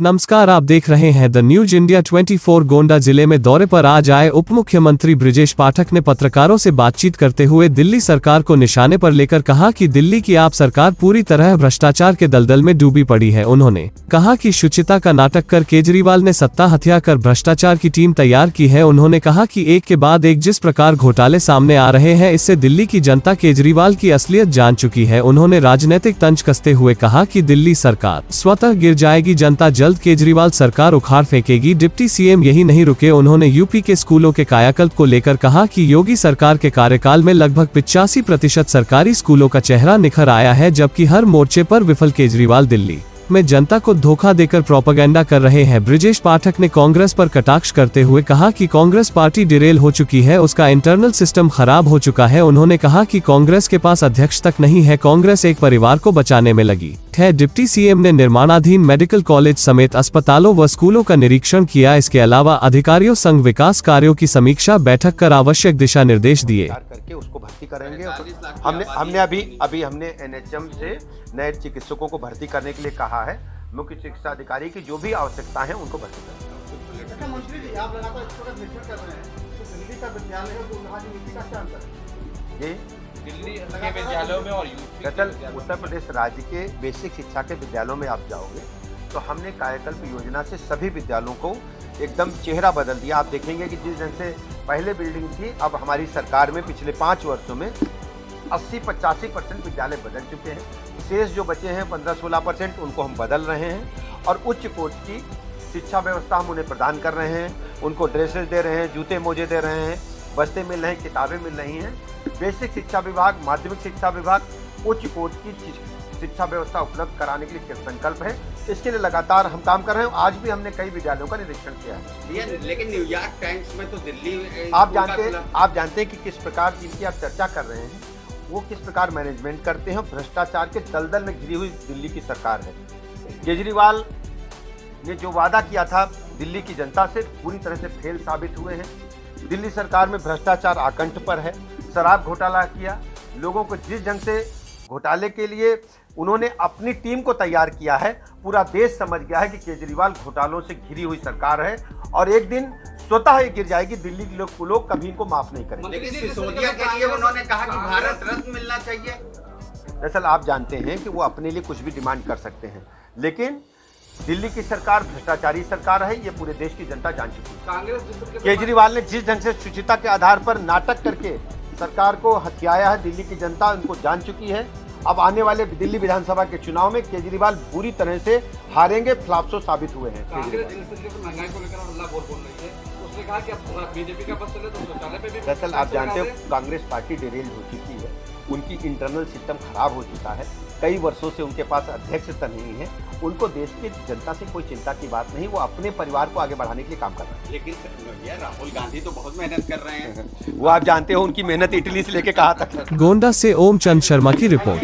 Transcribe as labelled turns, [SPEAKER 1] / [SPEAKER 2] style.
[SPEAKER 1] नमस्कार, आप देख रहे हैं द न्यूज इंडिया 24। गोंडा जिले में दौरे पर आज आए उप मुख्यमंत्री ब्रिजेश पाठक ने पत्रकारों से बातचीत करते हुए दिल्ली सरकार को निशाने पर लेकर कहा कि दिल्ली की आप सरकार पूरी तरह भ्रष्टाचार के दलदल में डूबी पड़ी है। उन्होंने कहा कि शुचिता का नाटक कर केजरीवाल ने सत्ता हत्या कर भ्रष्टाचार की टीम तैयार की है। उन्होंने कहा कि एक के बाद एक जिस प्रकार घोटाले सामने आ रहे हैं, इससे दिल्ली की जनता केजरीवाल की असलियत जान चुकी है। उन्होंने राजनीतिक तंज कसते हुए कहा कि दिल्ली सरकार स्वतः गिर जाएगी, जनता जल्द केजरीवाल सरकार उखाड़ फेंकेगी। डिप्टी सीएम यही नहीं रुके, उन्होंने यूपी के स्कूलों के कायाकल्प को लेकर कहा कि योगी सरकार के कार्यकाल में लगभग 85% सरकारी स्कूलों का चेहरा निखर आया है, जबकि हर मोर्चे पर विफल केजरीवाल दिल्ली में जनता को धोखा देकर प्रोपेगेंडा कर रहे हैं। ब्रिजेश पाठक ने कांग्रेस पर कटाक्ष करते हुए कहा कि कांग्रेस पार्टी डिरेल हो चुकी है, उसका इंटरनल सिस्टम खराब हो चुका है। उन्होंने कहा कि कांग्रेस के पास अध्यक्ष तक नहीं है, कांग्रेस एक परिवार को बचाने में लगी है। डिप्टी सीएम ने निर्माणाधीन मेडिकल कॉलेज समेत अस्पतालों व स्कूलों का निरीक्षण किया। इसके अलावा अधिकारियों संग विकास कार्यों की समीक्षा बैठक कर आवश्यक दिशा निर्देश दिए।
[SPEAKER 2] करके उसको भर्ती करेंगे। हमने अभी हमने एनएचएम से नए चिकित्सकों को भर्ती करने के लिए कहा है। मुख्य चिकित्सा अधिकारी की जो भी आवश्यकता है उनको भर्ती करेंगे।
[SPEAKER 3] मंत्री जी, आप लगातार इसको निरीक्षण कर रहे हैं, तो दिल्ली का विद्यालय है, तो वहाँ की नीति का क्या अंतर है?
[SPEAKER 2] ये
[SPEAKER 4] दिल्ली के विद्यालयों में और
[SPEAKER 2] दरअसल उत्तर प्रदेश राज्य के बेसिक शिक्षा के विद्यालयों में आप जाओगे तो हमने कायाकल्प योजना से सभी विद्यालयों को एकदम चेहरा बदल दिया। आप देखेंगे कि जिस ढंग से पहले बिल्डिंग थी, अब हमारी सरकार में पिछले 5 वर्षों में 80-85% विद्यालय बदल चुके हैं। शेष जो बचे हैं 15-16% उनको हम बदल रहे हैं और उच्च कोटि की शिक्षा व्यवस्था हम उन्हें प्रदान कर रहे हैं। उनको ड्रेसेस दे रहे हैं, जूते मोजे दे रहे हैं, बस्ते मिल रहे हैं, किताबें मिल रही हैं। बेसिक शिक्षा विभाग, माध्यमिक शिक्षा विभाग उच्च कोटि की शिक्षा व्यवस्था उपलब्ध कराने के लिए संकल्प है। इसके लिए लगातार हम काम कर रहे हैं। आज भी हमने कई विद्यालयों का निरीक्षण किया है।
[SPEAKER 4] लेकिन न्यूयॉर्क टाइम्स में तो दिल्ली
[SPEAKER 2] आप जानते हैं कि किस प्रकार जिनकी आप चर्चा कर रहे हैं वो किस प्रकार मैनेजमेंट करते हैं। भ्रष्टाचार के दलदल में घिरी हुई दिल्ली की सरकार है। केजरीवाल ने जो वादा किया था दिल्ली की जनता से, पूरी तरह से फेल साबित हुए हैं। दिल्ली सरकार में भ्रष्टाचार आकंठ पर है। शराब घोटाला किया, लोगों को जिस ढंग से घोटाले के लिए उन्होंने अपनी टीम को तैयार किया है, पूरा देश समझ गया है कि केजरीवाल घोटालों से घिरी हुई सरकार है और एक दिन स्वतः ही गिर जाएगी। दिल्ली के लोग कभी इनको माफ नहीं करेंगे।
[SPEAKER 4] लेकिन सिसोदिया के लिए उन्होंने कहा कि भारत रत्न मिलना चाहिए।
[SPEAKER 2] दरअसल आप जानते हैं कि वो अपने लिए कुछ भी डिमांड कर सकते हैं, लेकिन दिल्ली की सरकार भ्रष्टाचारी सरकार है, ये पूरे देश की जनता जान चुकी है। केजरीवाल ने जिस ढंग से शुचिता के आधार पर नाटक करके सरकार को हथियाया है, दिल्ली की जनता उनको जान चुकी है। अब आने वाले दिल्ली विधानसभा के चुनाव में केजरीवाल बुरी तरह से हारेंगे, फ्लॉप्सो साबित हुए हैं। दरअसल आप जानते हो कांग्रेस पार्टी डिरेल हो चुकी है, उनकी इंटरनल सिस्टम खराब हो चुका है। कई वर्षों से उनके पास अध्यक्षता नहीं है। उनको देश की जनता से कोई चिंता की बात नहीं, वो अपने परिवार को आगे बढ़ाने के लिए काम कर रहे हैं।
[SPEAKER 4] लेकिन राहुल गांधी तो बहुत मेहनत कर रहे हैं।
[SPEAKER 2] वो आप जानते हो उनकी मेहनत इटली से लेके कहाँ तक है।
[SPEAKER 1] गोंडा से ओम चंद शर्मा की रिपोर्ट।